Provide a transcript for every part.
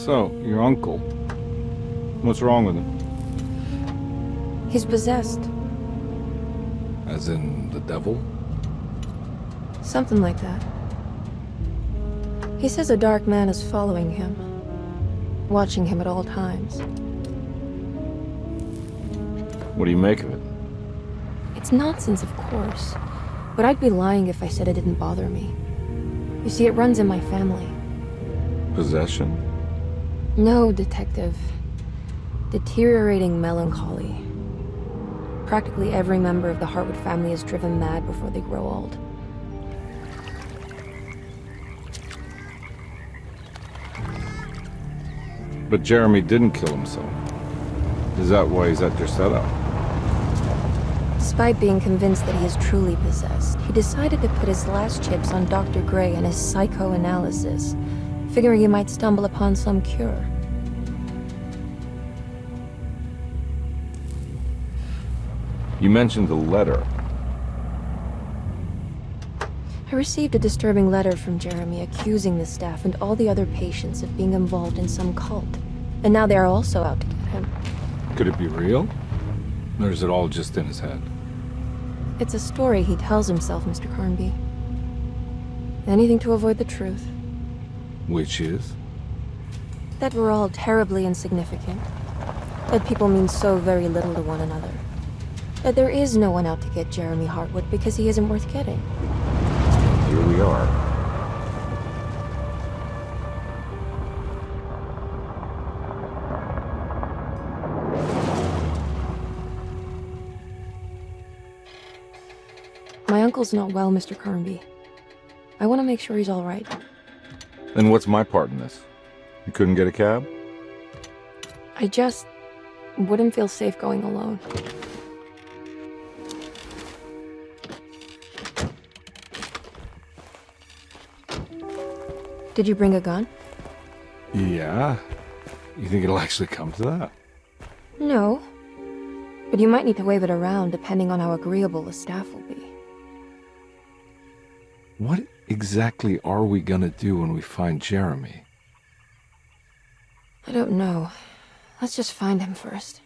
So, your uncle. What's wrong with him? He's possessed. As in the devil? Something like that. He says a dark man is following him, watching him at all times. What do you make of it? It's nonsense, of course, but I'd be lying if I said it didn't bother me. You see, it runs in my family. Possession? No, detective. Deteriorating melancholy. Practically every member of the Hartwood family is driven mad before they grow old. But Jeremy didn't kill himself. Is that why he's at your setup? Despite being convinced that he is truly possessed, he decided to put his last chips on Dr. Gray and his psychoanalysis, figuring he might stumble upon some cure. You mentioned the letter. I received a disturbing letter from Jeremy accusing the staff and all the other patients of being involved in some cult. And now they are also out to get him. Could it be real? Or is it all just in his head? It's a story he tells himself, Mr. Carnby. Anything to avoid the truth. Which is? That we're all terribly insignificant. That people mean so very little to one another. That there is no one out to get Jeremy Hartwood because he isn't worth getting. Here we are. My uncle's not well, Mr. Carnby. I want to make sure he's all right. Then what's my part in this? You couldn't get a cab? I just wouldn't feel safe going alone. Did you bring a gun? Yeah. You think it'll actually come to that? No. But you might need to wave it around depending on how agreeable the staff will be. What exactly are we gonna do when we find Jeremy? I don't know. Let's just find him first.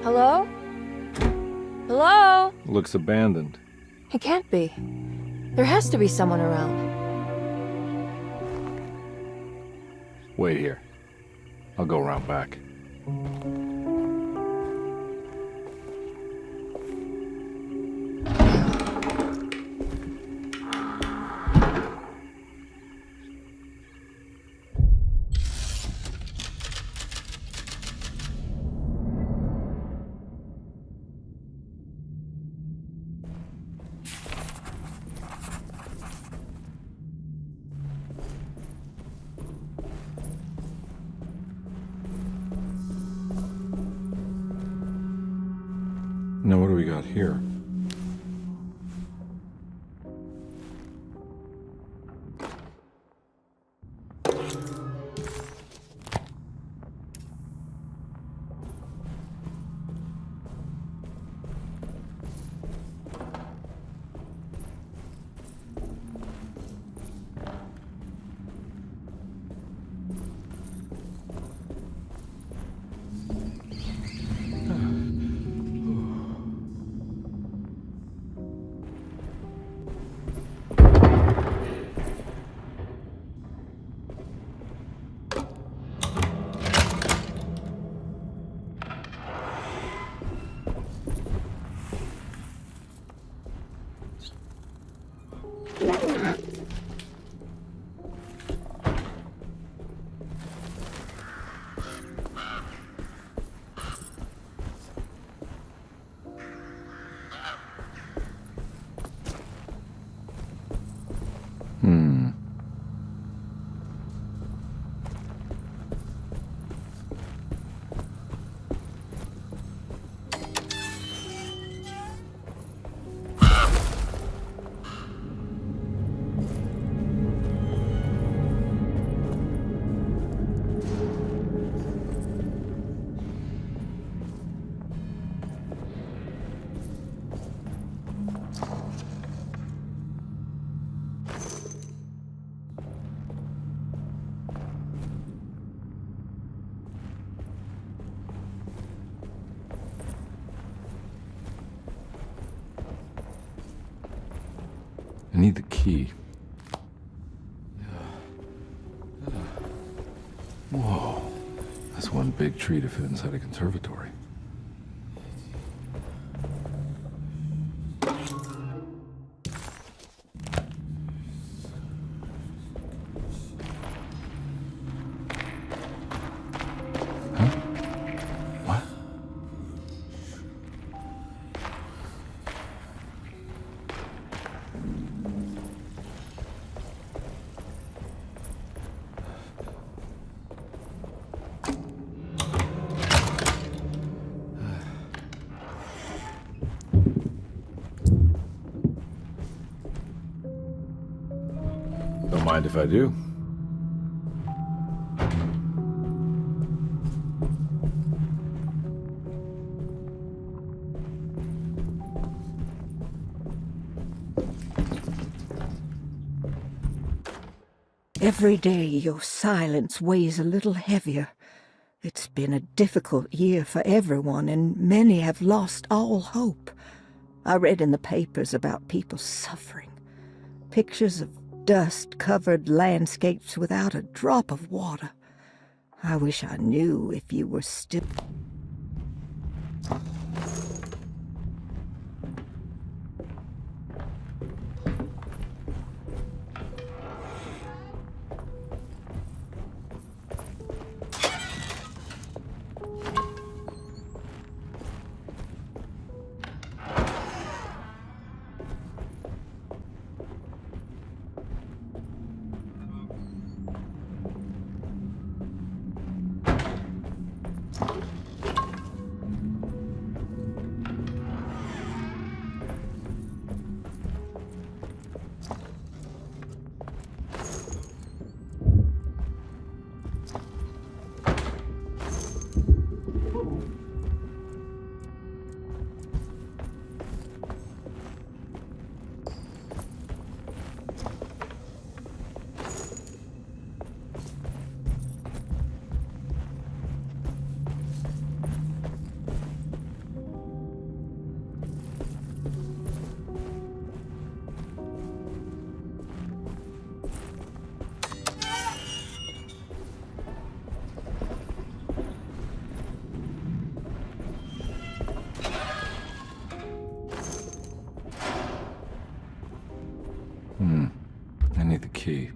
Hello? Hello? Looks abandoned. It can't be. There has to be someone around. Wait here. I'll go around back. Now what do we got here? need the key. Whoa. That's one big tree to fit inside a conservatory. What? Don't mind if I do. Every day your silence weighs a little heavier. It's been a difficult year for everyone, and many have lost all hope. I read in the papers about people suffering. Pictures of dust-covered landscapes without a drop of water. I wish I knew if you were still... I need the key.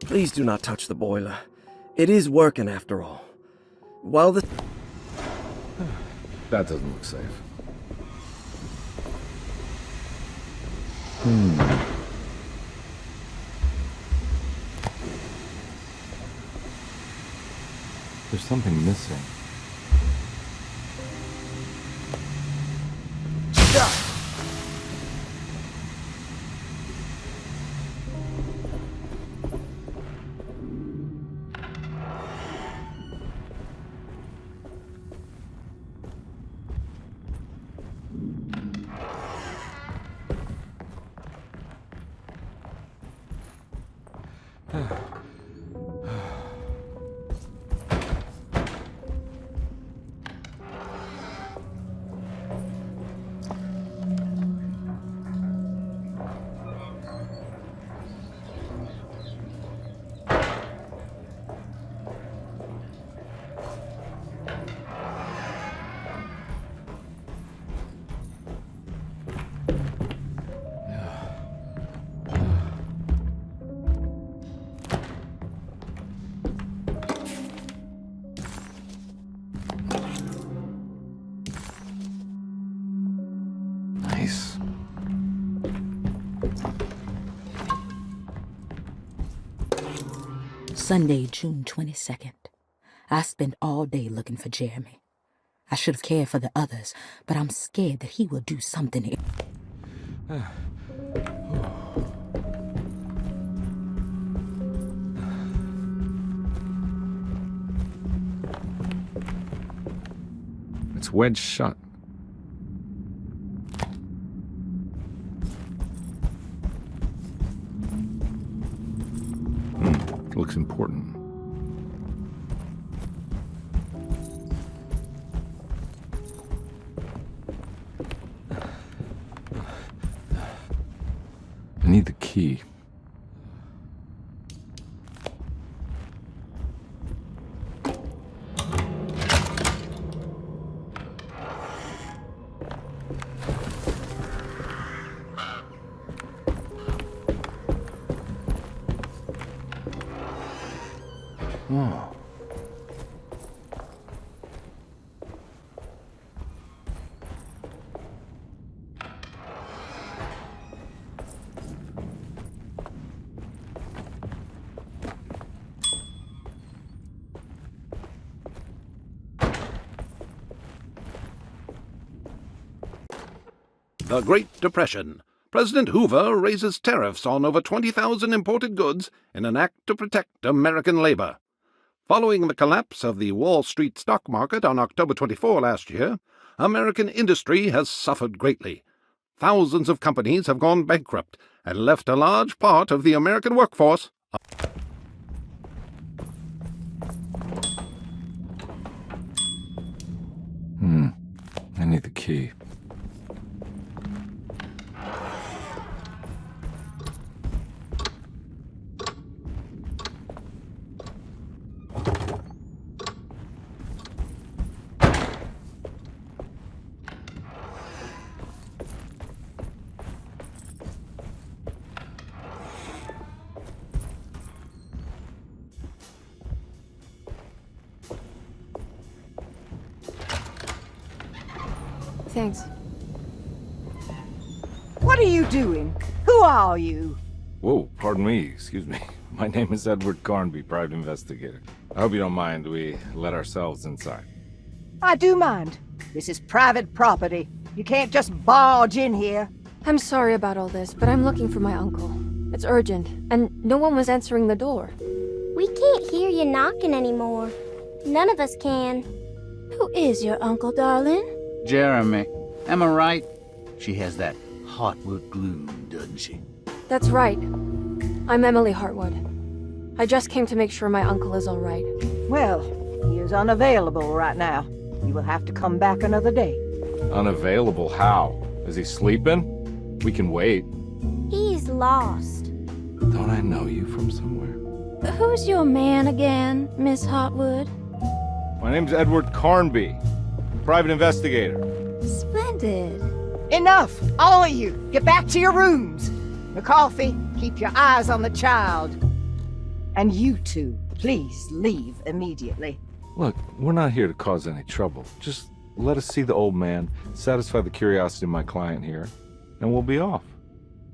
Please do not touch the boiler. It is working after all. While the... That doesn't look safe. There's something missing. Nice. Sunday, June 22nd. I spent all day looking for Jeremy. I should have cared for the others, but I'm scared that he will do something. It's wedged shut. Looks important. I need the key. Oh. The Great Depression. President Hoover raises tariffs on over 20,000 imported goods in an act to protect American labor. Following the collapse of the Wall Street stock market on October 24 last year, American industry has suffered greatly. Thousands of companies have gone bankrupt and left a large part of the American workforce. I need the key. Thanks. What are you doing? Who are you? Whoa, pardon me, excuse me. My name is Edward Carnby, private investigator. I hope you don't mind we let ourselves inside. I do mind. This is private property. You can't just barge in here. I'm sorry about all this, but I'm looking for my uncle. It's urgent, and no one was answering the door. We can't hear you knocking anymore. None of us can. Who is your uncle, darling? Jeremy. Am I right? She has that Hartwood gloom, doesn't she? That's right. I'm Emily Hartwood. I just came to make sure my uncle is all right. Well, he is unavailable right now. You will have to come back another day. Unavailable how? Is he sleeping? We can wait. He's lost. Don't I know you from somewhere? Who's your man again, Miss Hartwood? My name's Edward Carnby, private investigator. Splendid. Enough! All of you! Get back to your rooms! McCarthy, keep your eyes on the child. And you two, please leave immediately. Look, we're not here to cause any trouble. Just let us see the old man, satisfy the curiosity of my client here, and we'll be off.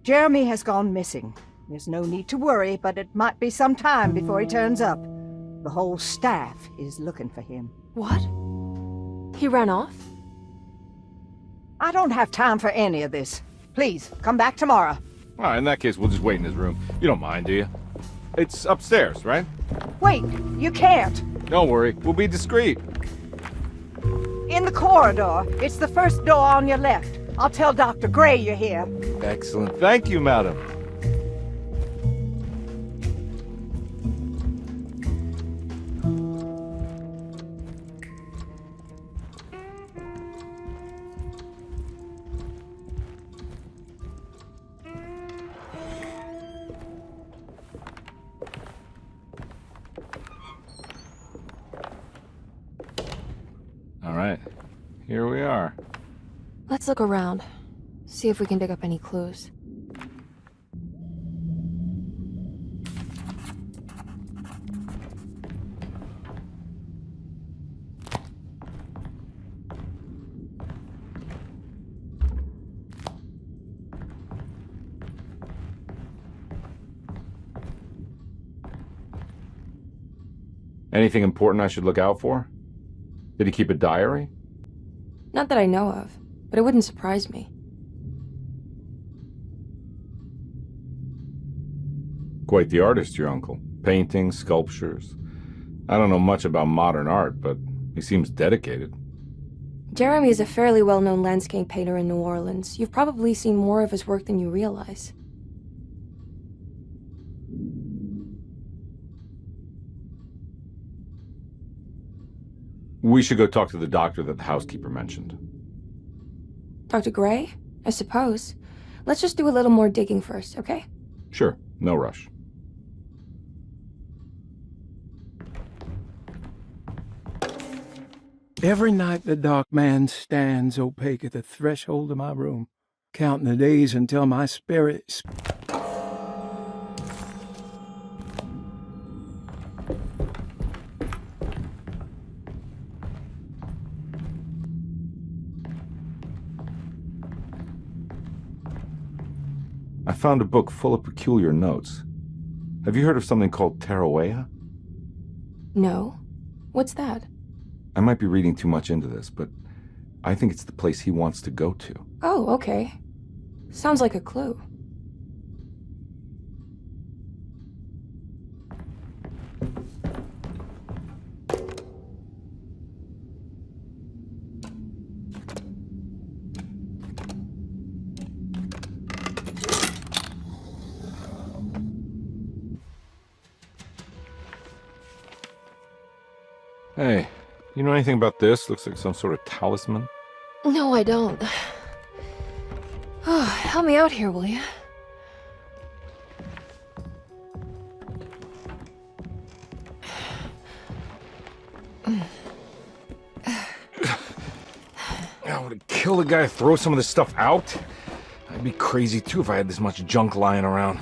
Jeremy has gone missing. There's no need to worry, but it might be some time before he turns up. The whole staff is looking for him. What? He ran off? I don't have time for any of this. Please, come back tomorrow. All right, in that case, we'll just wait in his room. You don't mind, do you? It's upstairs, right? Wait, you can't. Don't worry, we'll be discreet. In the corridor. It's the first door on your left. I'll tell Dr. Gray you're here. Excellent. Thank you, madam. All right, here we are. Let's look around. See if we can dig up any clues. Anything important I should look out for? Did he keep a diary? Not that I know of, but it wouldn't surprise me. Quite the artist, your uncle. Paintings, sculptures. I don't know much about modern art, but he seems dedicated. Jeremy is a fairly well-known landscape painter in New Orleans. You've probably seen more of his work than you realize. We should go talk to the doctor that the housekeeper mentioned. Dr. Gray? I suppose. Let's just do a little more digging first, okay? Sure, no rush. Every night the dark man stands opaque at the threshold of my room, counting the days until my spirit... I found a book full of peculiar notes. Have you heard of something called Tarawea? No. What's that? I might be reading too much into this, but I think it's the place he wants to go to. Oh, okay. Sounds like a clue. Hey, you know anything about this? Looks like some sort of talisman. No, I don't. Oh, help me out here, will you? I would kill the guy to throw some of this stuff out. I'd be crazy too if I had this much junk lying around.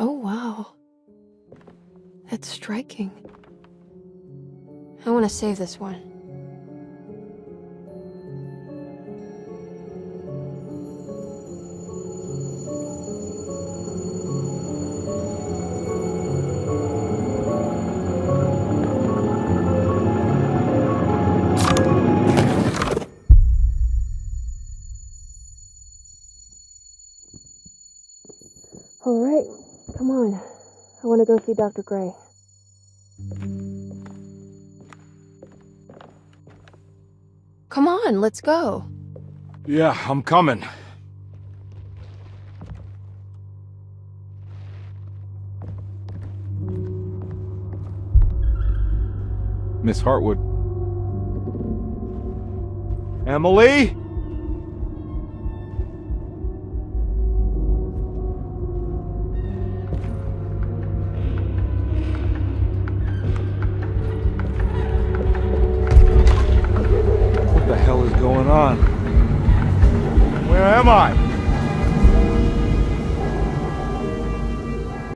Oh, wow. That's striking. I want to save this one. All right. Come on. I want to go see Dr. Gray. Come on, let's go. Yeah, I'm coming. Miss Hartwood. Emily? What the hell is going on? Where am I?